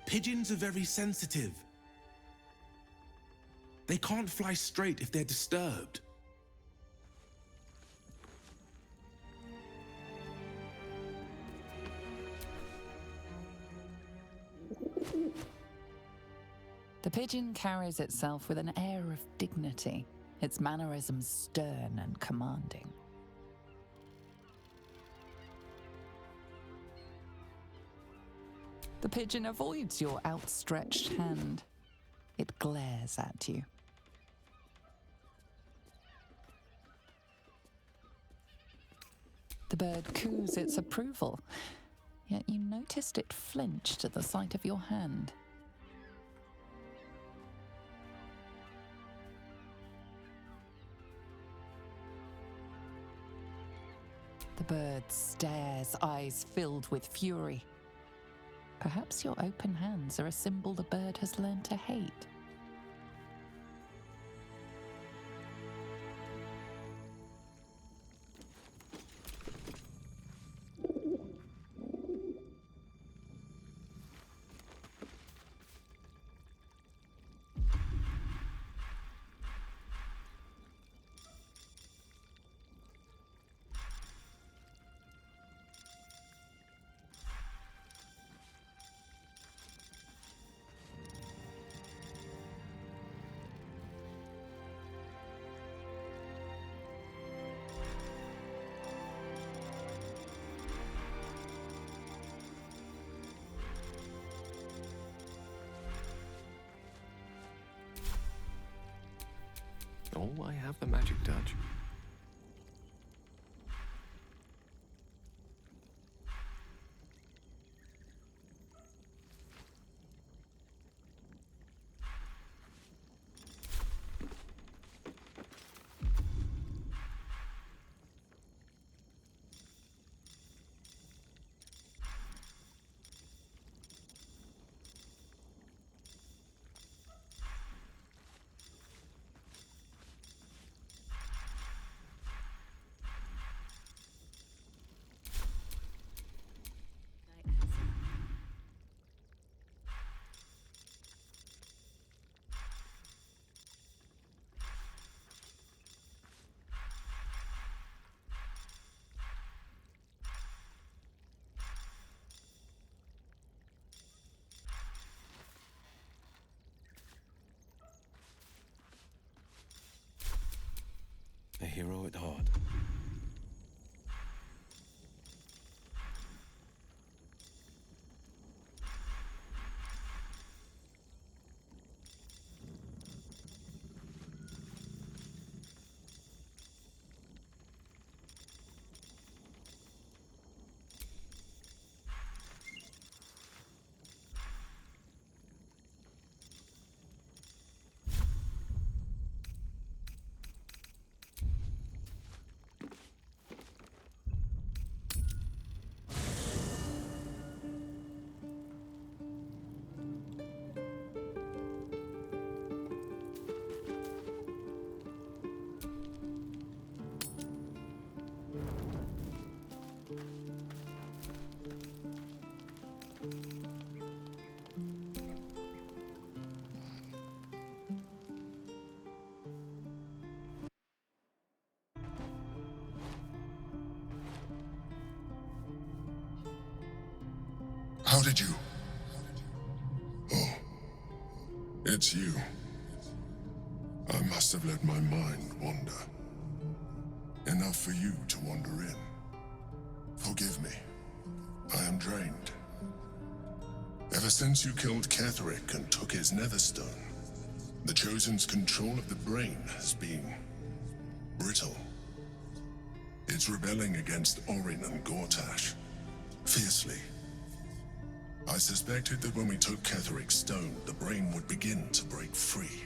Pigeons are very sensitive. They can't fly straight if they're disturbed. The pigeon carries itself with an air of dignity, its mannerisms stern and commanding. The pigeon avoids your outstretched hand. It glares at you. The bird coos its approval, yet you noticed it flinched at the sight of your hand. The bird stares, eyes filled with fury. Perhaps your open hands are a symbol the bird has learned to hate. Oh, I have the magic touch. A hero at heart. How did you? Oh, it's you. I must have let my mind wander. Enough for you to wander in. Forgive me. I am drained. Ever since you killed Ketheric and took his netherstone, the Chosen's control of the brain has been brittle. It's rebelling against Orin and Gortash, fiercely. I suspected that when we took Ketheric's stone, the brain would begin to break free.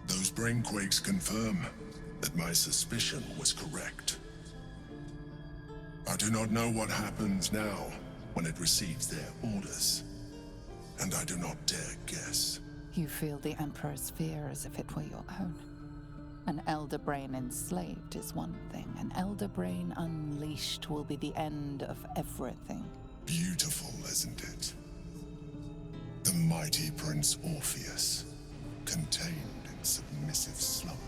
Those brainquakes confirm that my suspicion was correct. I do not know what happens now when it receives their orders, and I do not dare guess. You feel the Emperor's fear as if it were your own. An elder brain enslaved is one thing. An elder brain unleashed will be the end of everything. Beautiful, isn't it? mighty Prince Orpheus, contained in submissive slumber.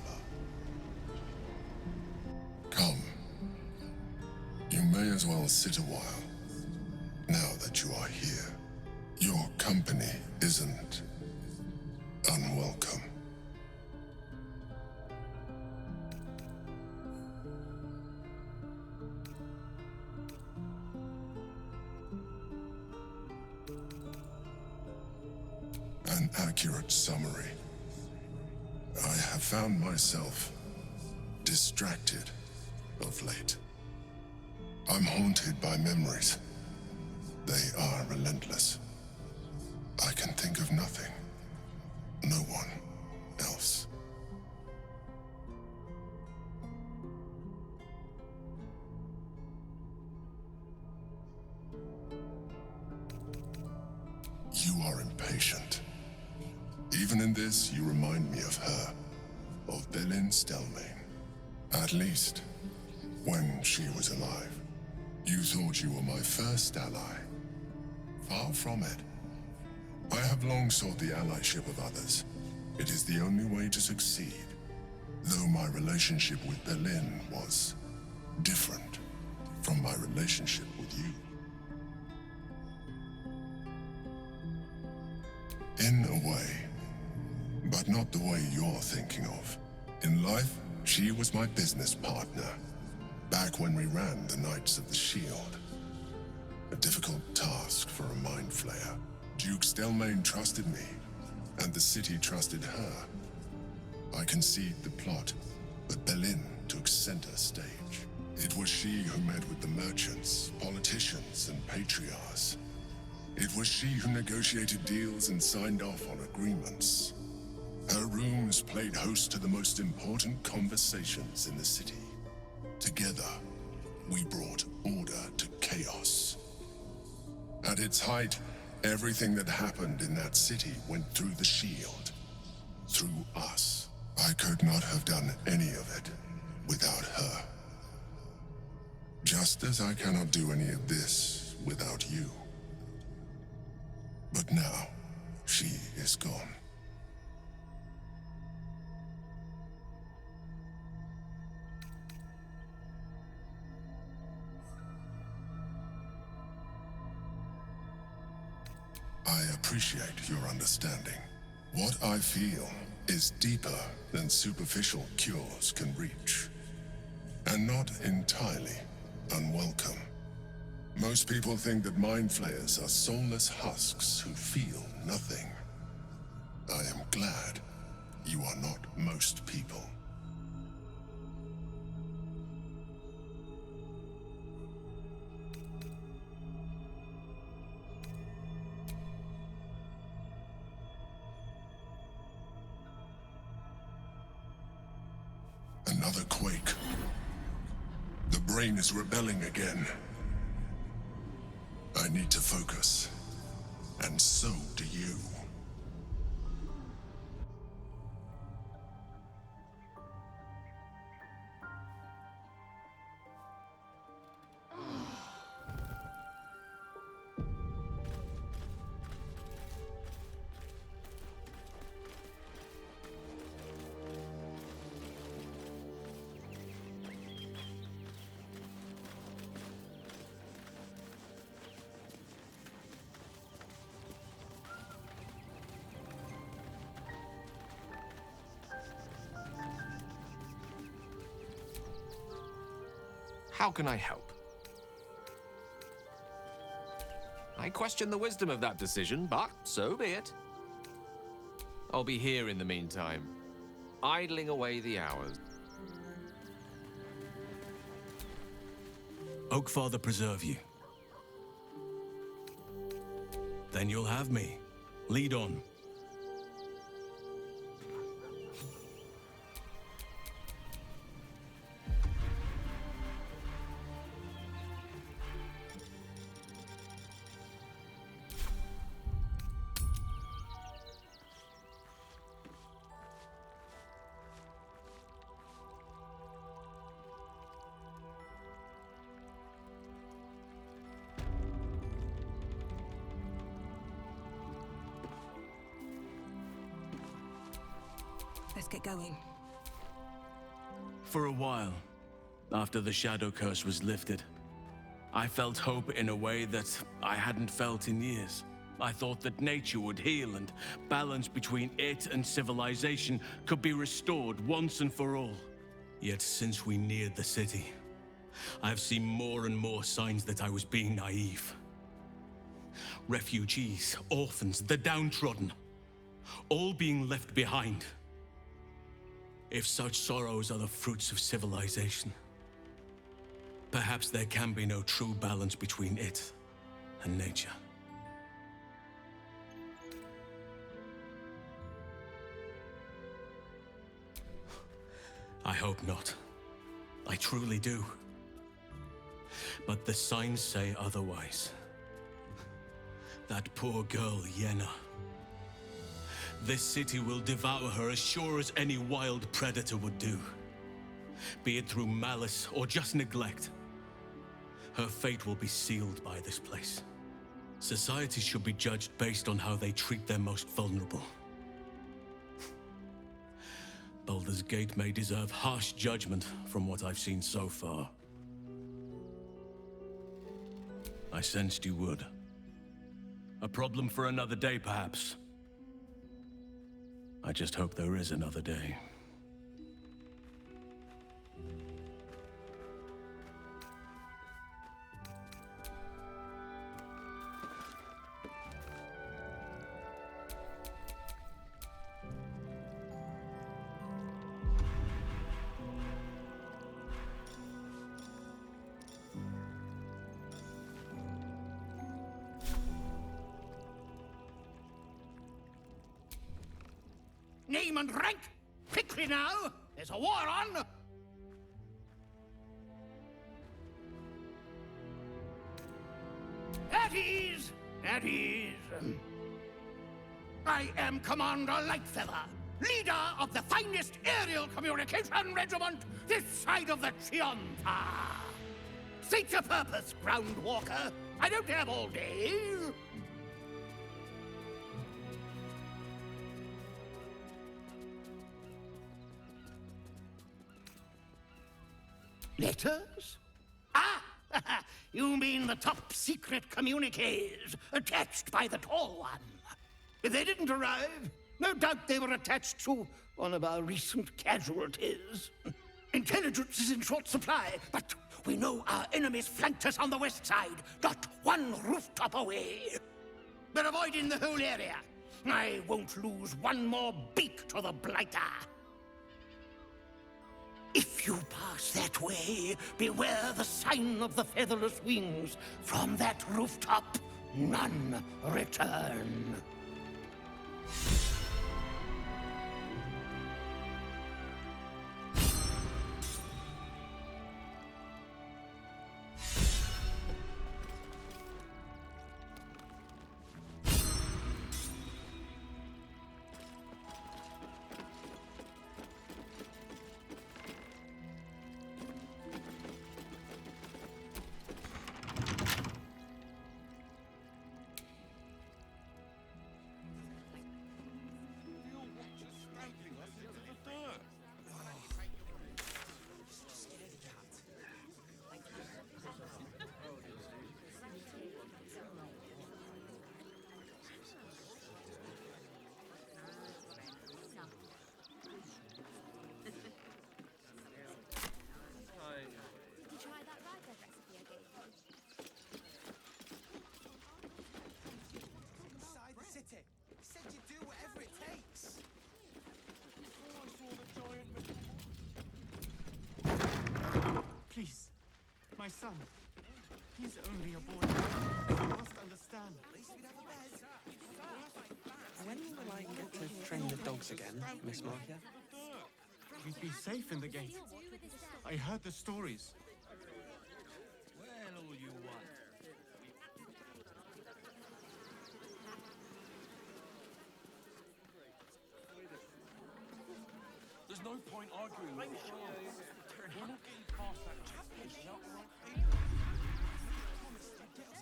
Come. You may as well sit a while, now that you are here. Your company isn't unwelcome. An accurate summary. I have found myself distracted of late. I'm haunted by memories. They are relentless. I can think of nothing. No one else. You are impatient. Even in this, you remind me of her, of Belin Stelmane. At least, when she was alive. You thought you were my first ally. Far from it. I have long sought the allyship of others. It is the only way to succeed. Though my relationship with Belin was different from my relationship with you. In a way, but not the way you're thinking of. In life, she was my business partner, back when we ran the Knights of the Shield. A difficult task for a mind flayer. Duke Stelmane trusted me, and the city trusted her. I conceived the plot, but Belin took center stage. It was she who met with the merchants, politicians, and patriarchs. It was she who negotiated deals and signed off on agreements. Her rooms played host to the most important conversations in the city. Together, we brought order to chaos. At its height, everything that happened in that city went through the shield. Through us. I could not have done any of it without her. Just as I cannot do any of this without you. But now, she is gone. I appreciate your understanding. What I feel is deeper than superficial cures can reach, and not entirely unwelcome. Most people think that mind flayers are soulless husks who feel nothing. I am glad you are not most people. Another quake. The brain is rebelling again. I need to focus. And so do you. How can I help? I question the wisdom of that decision, but so be it. I'll be here in the meantime, idling away the hours. Oakfather preserve you. Then you'll have me. Lead on. Let's get going. For a while, after the Shadow Curse was lifted, I felt hope in a way that I hadn't felt in years. I thought that nature would heal and balance between it and civilization could be restored once and for all. Yet since we neared the city, I've seen more and more signs that I was being naive. Refugees, orphans, the downtrodden, all being left behind. If such sorrows are the fruits of civilization, perhaps there can be no true balance between it and nature. I hope not. I truly do. But the signs say otherwise. That poor girl, Yenna. This city will devour her as sure as any wild predator would do. Be it through malice or just neglect. Her fate will be sealed by this place. Society should be judged based on how they treat their most vulnerable. Baldur's Gate may deserve harsh judgment from what I've seen so far. I sensed you would. A problem for another day, perhaps. I just hope there is another day. Name and rank! Quickly now! There's a war on! At ease! At ease! I am Commander Lightfeather, leader of the finest aerial communication regiment this side of the Chianta. State your purpose, Groundwalker. I don't have all day. Letters? Ah! You mean the top secret communiques attached by the Tall One. If they didn't arrive, no doubt they were attached to one of our recent casualties. Intelligence is in short supply, but we know our enemies flanked us on the west side, not one rooftop away. They're avoiding the whole area. I won't lose one more beak to the Blighter. If you pass that way, beware the sign of the featherless wings. From that rooftop, none return. Please, my son. He's only a boy. You must understand. When will I get to train the dogs again, Miss Markia? You'd be safe in the gate. I heard the stories. Well, all you want. There's no point arguing with you. We're not getting past that chapter.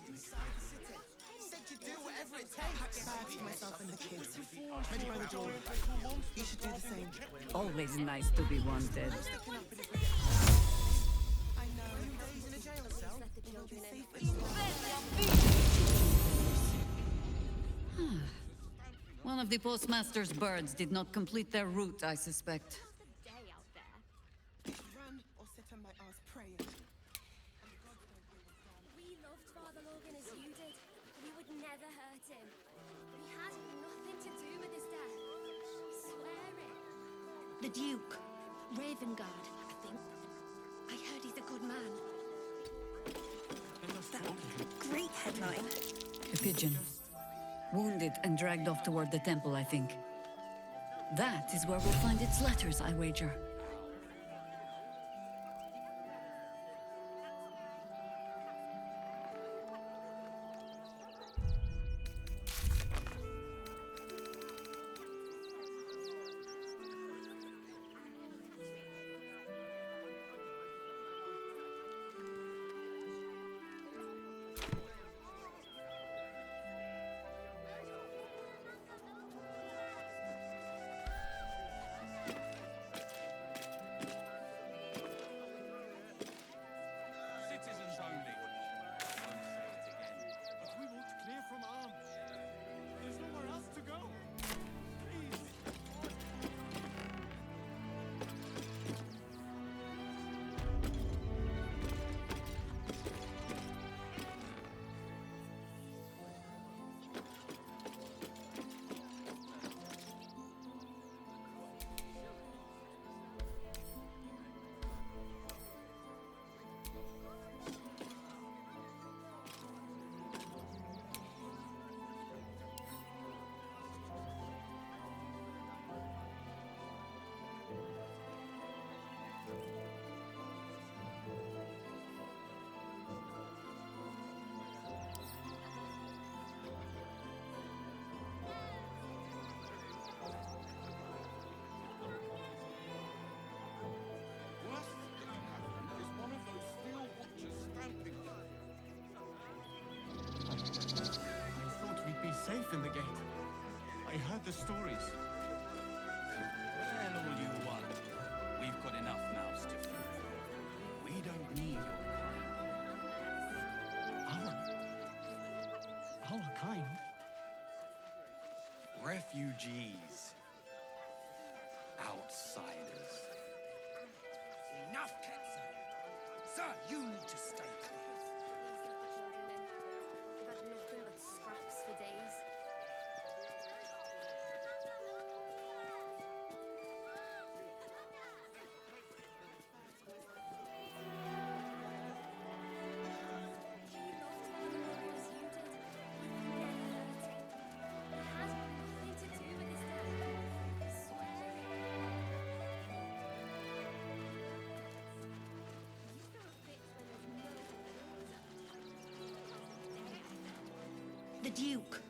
Inside the city. Said you'd do whatever it takes. bags for myself and the kids. Ready by the door. You should do the same. Always nice to be wanted. I know. Days in a jail cell. We'll be safe in One of the postmaster's birds did not complete their route, I suspect. Day out there. run or sit on my ass praying. We loved Father Logan as you did. We would never hurt him. We had nothing to do with his death. I swear it. The Duke. Ravengard, I think. I heard he's a good man. Great headline. A pigeon. Wounded and dragged off toward the temple, I think. That is where we'll find its letters, I wager. Citizens only. I won't say it again. But we won't clear from arms. There's nowhere else to go. Please. Worst that can happen is one of those steel watchers stamping. I thought we'd be safe in the gate. I heard the stories. Tell all you want. We've got enough mouths to feed. We don't need your kind. Our kind? Refugees. Outsiders. Enough, Ketzer. Sir, you need to stay clear. We've had nothing but scraps for days. The Duke.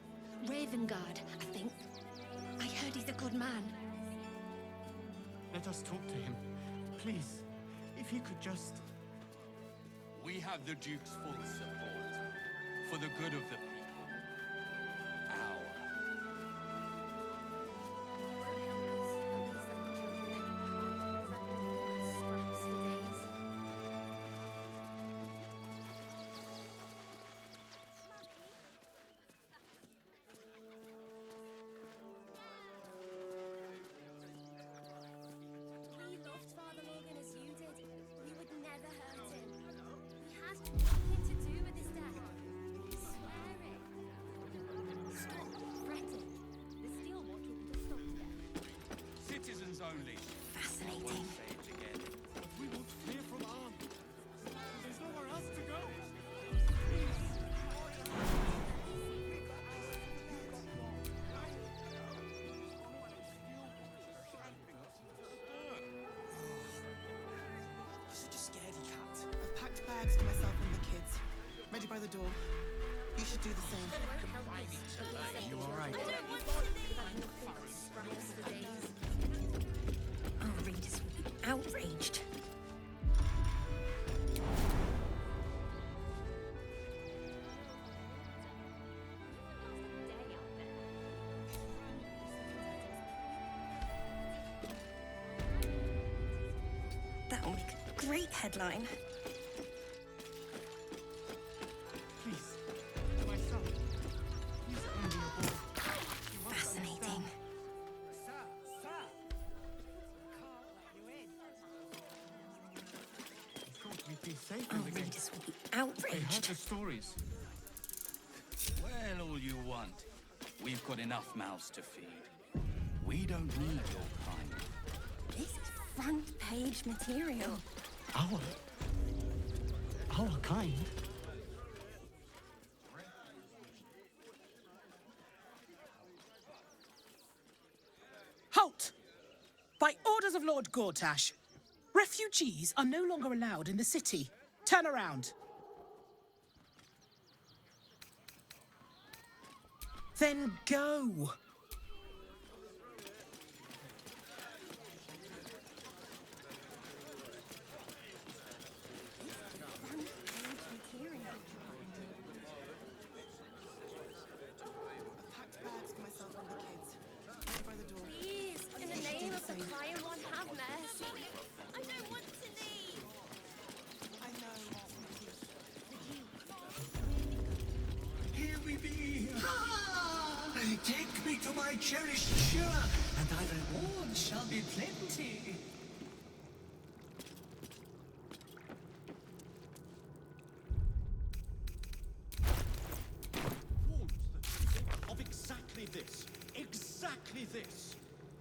Ravengard, I think. I heard he's a good man. Let us talk to him. Please. If he could just... We have the Duke's full support. For the good of the people. Scraps for days. We loved Father Logan as you did. We would never hurt him. We had nothing to do with his death. I swear it. Stop fretting. The steel watch will be stuck to death. Citizens only. Fascinating. Won't say it again. But we won't clear from arms. There's nowhere else to go. You're such a scaredy cat. I've packed bags for myself and the kids. Ready by the door. You should do the same. You all right? We've had nothing but scraps for days. Our readers will be outraged. Day out there. great headline. Please, my son. He's only a boy. Fascinating. I thought we'd be safe Our in the game. readers will be I heard outraged. the stories. Well, all you want. We've got enough mouths to feed. We don't need your kind. This is front page material. Our kind? Halt! By orders of Lord Gortash, refugees are no longer allowed in the city. Turn around. Then go. Packed bags for myself and the kids. Ready by the door. Please, in the You should name do of the the same. Fire One, have mercy. I don't want to leave. I know. Here we be! Take me to my cherished Shira, and thy reward shall be plenty. Warned of exactly this. Exactly this.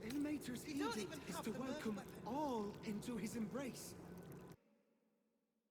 Ilmater's edict is to welcome all into his embrace.